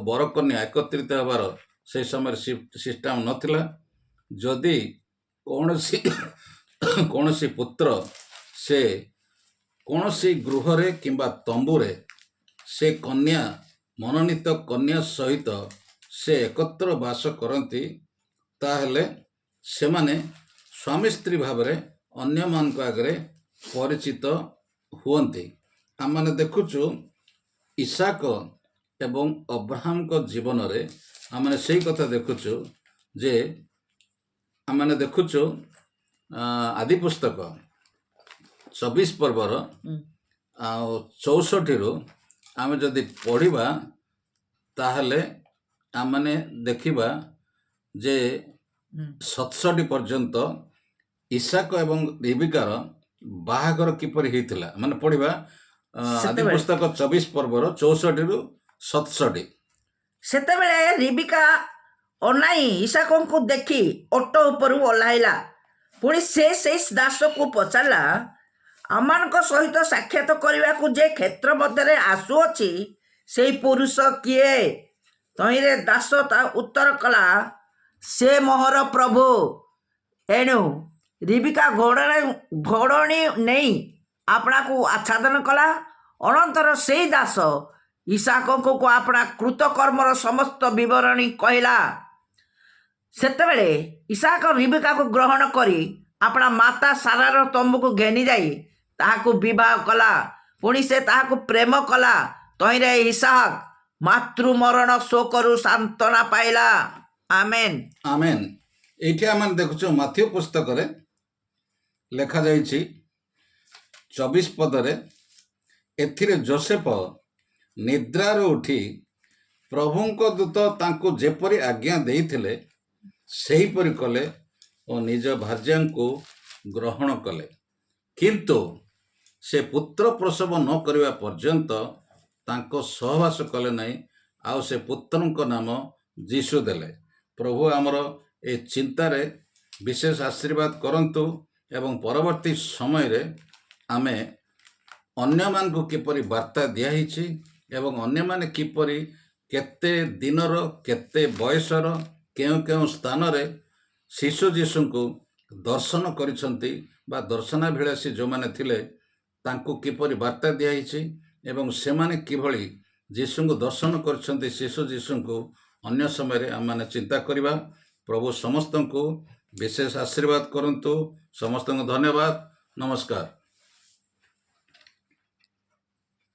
ବରକନ୍ୟା ଏକତ୍ରିତ ହେବାର ସେହି ସମୟରେ ସିଷ୍ଟମ୍ ନଥିଲା। ଯଦି କୌଣସି ପୁତ୍ର ସେ କୌଣସି ଗୃହରେ କିମ୍ବା ତମ୍ବୁରେ ସେ କନ୍ୟା ମନୋନୀତ କନ୍ୟା ସହିତ ସେ ଏକତ୍ର ବାସ କରନ୍ତି, ତାହେଲେ ସେମାନେ ସ୍ୱାମୀ ସ୍ତ୍ରୀ ଭାବରେ ଅନ୍ୟମାନଙ୍କ ଆଗରେ ପରିଚିତ ହୁଅନ୍ତି। ଆମମାନେ ଦେଖୁଛୁ ଇସାକ ଏବଂ ଅବ୍ରାହମଙ୍କ ଜୀବନରେ ଆମେ ସେଇ କଥା ଦେଖୁଛୁ ଯେ ଆମେ ଦେଖୁଛୁ ଆଦି ପୁସ୍ତକ 24 ପର୍ବର 64ରୁ ଆମେ ଯଦି ପଢ଼ିବା ତାହେଲେ ଆମେ ଦେଖିବା ଯେ 67 ପର୍ଯ୍ୟନ୍ତ ଇସାକ ଏବଂ ରିବିକାର ବାହାଘର କିପରି ହେଇଥିଲା। ମାନେ ପଢ଼ିବା ଆଦି ପୁସ୍ତକ 24 ପର୍ବର 64ରୁ 67। ସେତେବେଳେ ରିବିକା ଅନାଇ ଇସାକଙ୍କୁ ଦେଖି ଓଟ ଉପରୁ ଓହ୍ଲାଇଲା। ପୁଣି ସେ ସେଇ ଦାସକୁ ପଚାରିଲା, ଆମମାନଙ୍କ ସହିତ ସାକ୍ଷାତ କରିବାକୁ ଯେ କ୍ଷେତ୍ର ମଧ୍ୟରେ ଆସୁଅଛି ସେଇ ପୁରୁଷ କିଏ? ତହିଁରେ ଦାସ ତା ଉତ୍ତର କଲା, ସେ ମୋହର ପ୍ରଭୁ। ଏଣୁ ରିବିକା ଘୋଡ଼ଣୀ ନେଇ ଆପଣାକୁ ଆଚ୍ଛାଦନ କଲା। ଅନନ୍ତର ସେଇ ଦାସ ଇସାକଙ୍କୁ ଆପଣା କୃତକର୍ମର ସମସ୍ତ ବିବରଣୀ କହିଲା। ସେତେବେଳେ ଇସାକ ରିବିକାକୁ ଗ୍ରହଣ କରି ଆପଣା ମାତା ସାରାର ତମ୍ବୁକୁ ଘେନି ଯାଇ ତାହାକୁ ବିବାହ କଲା। ପୁଣି ସେ ତାହାକୁ ପ୍ରେମ କଲା। ତହିଁରେ ଇସାହାକ ମାତୃମରଣ ଶୋକରୁ ସାନ୍ତ୍ୱନା ପାଇଲା। ଆମେନ୍। ଆମେନ୍। ଏଇଠି ଆମେ ଦେଖୁଛୁ ମାଥ୍ୟୁ ପୁସ୍ତକରେ ଲେଖାଯାଇଛି 24 ପଦରେ, ଏଥିରେ ଯୋସେଫ ନିଦ୍ରାରୁ ଉଠି ପ୍ରଭୁଙ୍କ ଦୂତ ତାଙ୍କୁ ଯେପରି ଆଜ୍ଞା ଦେଇଥିଲେ ସେହିପରି କଲେ ଓ ନିଜ ଭାର୍ଯ୍ୟାଙ୍କୁ ଗ୍ରହଣ କଲେ, କିନ୍ତୁ ସେ ପୁତ୍ର ପ୍ରସବ ନ କରିବା ପର୍ଯ୍ୟନ୍ତ ତାଙ୍କ ସହବାସ କଲେ ନାହିଁ, ଆଉ ସେ ପୁତ୍ରଙ୍କ ନାମ ଯୀଶୁ ଦେଲେ। ପ୍ରଭୁ ଆମର ଏ ଚିନ୍ତାରେ ବିଶେଷ ଆଶୀର୍ବାଦ କରନ୍ତୁ ଏବଂ ପରବର୍ତ୍ତୀ ସମୟରେ ଆମେ ଅନ୍ୟମାନଙ୍କୁ କିପରି ବାର୍ତ୍ତା ଦିଆହେଇଛି ଏବଂ ଅନ୍ୟମାନେ କିପରି କେତେ ଦିନର କେତେ ବୟସର କେଉଁ କେଉଁ ସ୍ଥାନରେ ଶିଶୁ ଯୀଶୁଙ୍କୁ ଦର୍ଶନ କରିଛନ୍ତି ବା ଦର୍ଶନାଭିଳାଷୀ ଯେଉଁମାନେ ଥିଲେ ତାଙ୍କୁ କିପରି ବାର୍ତ୍ତା ଦିଆହେଇଛି ଏବଂ ସେମାନେ କିଭଳି ଯୀଶୁଙ୍କୁ ଦର୍ଶନ କରିଛନ୍ତି ଶିଶୁ ଯୀଶୁଙ୍କୁ ଅନ୍ୟ ସମୟରେ ଆମମାନେ ଚିନ୍ତା କରିବା। ପ୍ରଭୁ ସମସ୍ତଙ୍କୁ ବିଶେଷ ଆଶୀର୍ବାଦ କରନ୍ତୁ। ସମସ୍ତଙ୍କୁ ଧନ୍ୟବାଦ। ନମସ୍କାର।